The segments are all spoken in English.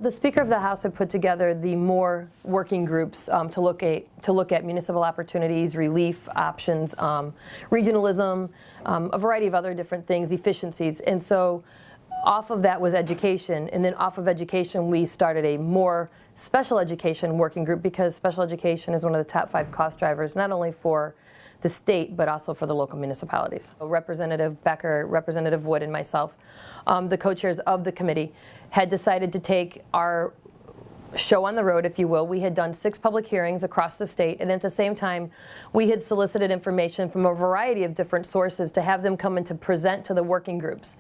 The Speaker of the House had put together the more working groups to look at municipal opportunities, relief options, regionalism, a variety of other different things, efficiencies. And so off of that was education, and then off of education we started a more special education working group, because special education is one of the top 5 cost drivers, not only for the state, but also for the local municipalities. Representative Becker, Representative Wood, and myself, the co-chairs of the committee, had decided to take our show on the road, if you will. We had done 6 public hearings across the state, and at the same time, we had solicited information from a variety of different sources to have them come and to present to the working groups.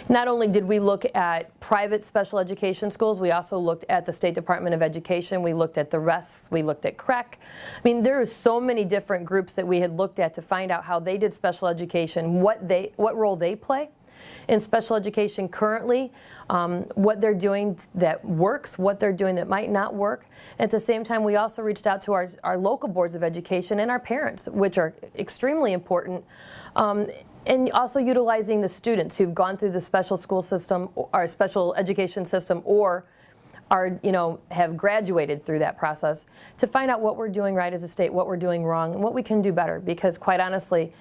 Not only did we look at private special education schools, we also looked at the State Department of Education, we looked at the RESC, we looked at CREC. I mean, there are so many different groups that we had looked at to find out how they did special education, what role they play in special education currently, what they're doing that works, what they're doing that might not work. At the same time, we also reached out to our local boards of education and our parents, which are extremely important, and also utilizing the students who've gone through the special school system or special education system, or are, have graduated through that process, to find out what we're doing right as a state, what we're doing wrong, and what we can do better. Because quite honestly,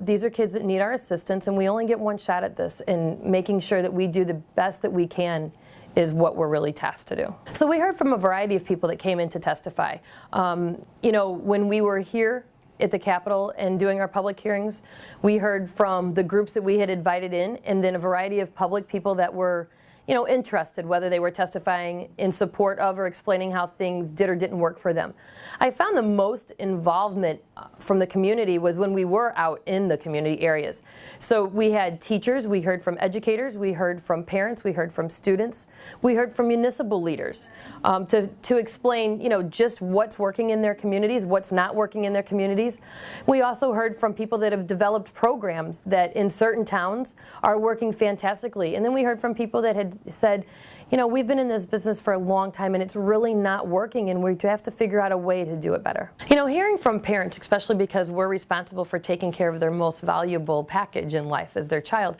these are kids that need our assistance, and we only get one shot at this, and making sure that we do the best that we can is what we're really tasked to do. So we heard from a variety of people that came in to testify. When we were here at the Capitol and doing our public hearings, we heard from the groups that we had invited in, and then a variety of public people that were interested, whether they were testifying in support of or explaining how things did or didn't work for them. I found the most involvement from the community was when we were out in the community areas. So we had teachers, we heard from educators, we heard from parents, we heard from students, we heard from municipal leaders to explain, just what's working in their communities, what's not working in their communities. We also heard from people that have developed programs that in certain towns are working fantastically. And then we heard from people that had said, we've been in this business for a long time and it's really not working, and we have to figure out a way to do it better. Hearing from parents, especially because we're responsible for taking care of their most valuable package in life as their child,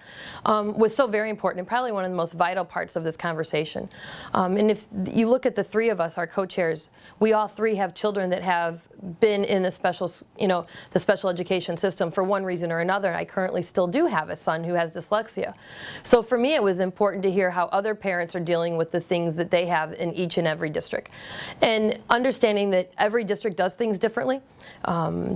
was so very important, and probably one of the most vital parts of this conversation. And if you look at the 3 of us, our co-chairs, we all 3 have children that have been in the special education system for one reason or another. I currently still do have a son who has dyslexia. So for me, it was important to hear how other parents are dealing with the things that they have in each and every district. And understanding that every district does things differently.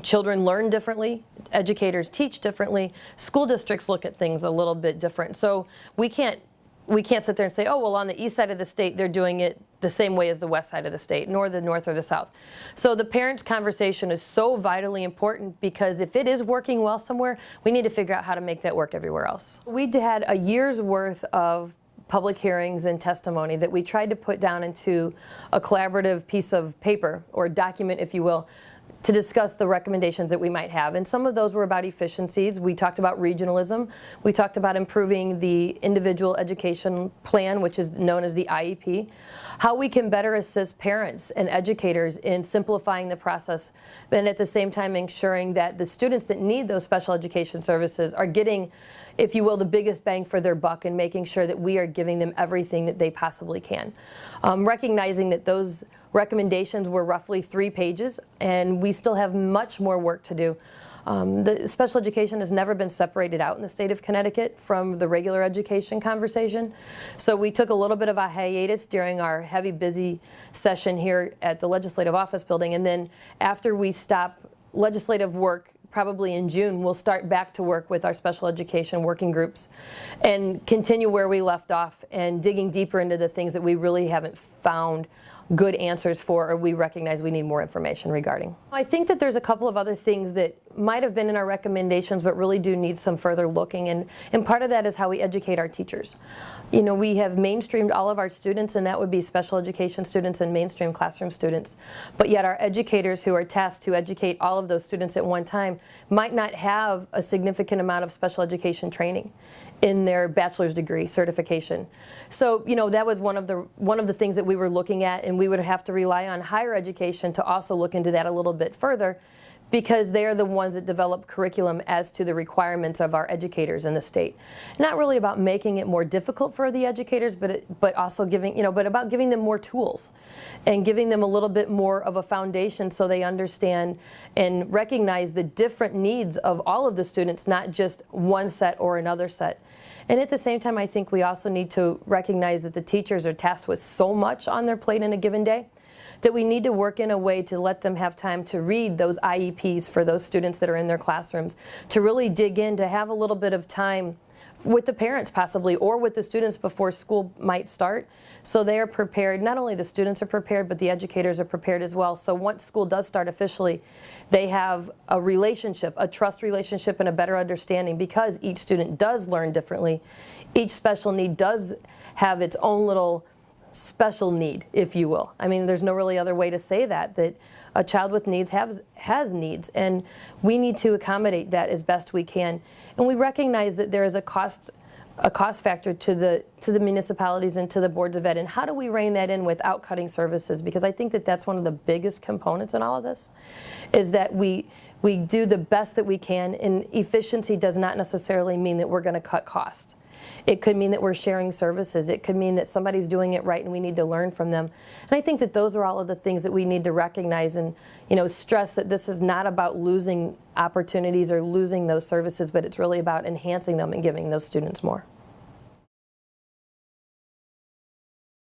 Children learn differently. Educators teach differently. School districts look at things a little bit different. So we can't sit there and say, oh, well, on the east side of the state, they're doing it the same way as the west side of the state, nor the north or the south. So the parents' conversation is so vitally important, because if it is working well somewhere, we need to figure out how to make that work everywhere else. We had a year's worth of public hearings and testimony that we tried to put down into a collaborative piece of paper, or document, if you will, to discuss the recommendations that we might have. And some of those were about efficiencies. We talked about regionalism. We talked about improving the individual education plan, which is known as the IEP. How we can better assist parents and educators in simplifying the process, and at the same time ensuring that the students that need those special education services are getting, if you will, the biggest bang for their buck, and making sure that we are giving them everything that they possibly can. Recognizing that those recommendations were roughly 3 pages, and we still have much more work to do. The special education has never been separated out in the state of Connecticut from the regular education conversation. So we took a little bit of a hiatus during our heavy, busy session here at the Legislative Office Building, and then after we stop legislative work, probably in June, we'll start back to work with our special education working groups and continue where we left off, and digging deeper into the things that we really haven't found good answers for, or we recognize we need more information regarding. I think that there's a couple of other things that might have been in our recommendations but really do need some further looking, and part of that is how we educate our teachers. We have mainstreamed all of our students, and that would be special education students and mainstream classroom students, but yet our educators who are tasked to educate all of those students at one time might not have a significant amount of special education training in their bachelor's degree certification. So that was one of the things that we were looking at, and we would have to rely on higher education to also look into that a little bit further, because they are the ones that develop curriculum as to the requirements of our educators in the state. Not really about making it more difficult for the educators, but also giving, but about giving them more tools and giving them a little bit more of a foundation so they understand and recognize the different needs of all of the students, not just one set or another set. And at the same time, I think we also need to recognize that the teachers are tasked with so much on their plate in a given day that we need to work in a way to let them have time to read those IEPs for those students that are in their classrooms, to really dig in, to have a little bit of time with the parents possibly, or with the students before school might start, so they are prepared. Not only the students are prepared, but the educators are prepared as well. So once school does start officially, they have a relationship, a trust relationship, and a better understanding, because each student does learn differently. Each special need does have its own little special need, if you will. I mean, there's no really other way to say that a child with needs has needs, and we need to accommodate that as best we can. And we recognize that there is a cost factor to the municipalities and to the boards of ed, and how do we rein that in without cutting services? Because I think that that's one of the biggest components in all of this, is that we do the best that we can, and efficiency does not necessarily mean that we're going to cut costs. It could mean that we're sharing services. It could mean that somebody's doing it right and we need to learn from them. And I think that those are all of the things that we need to recognize and, stress that this is not about losing opportunities or losing those services, but it's really about enhancing them and giving those students more.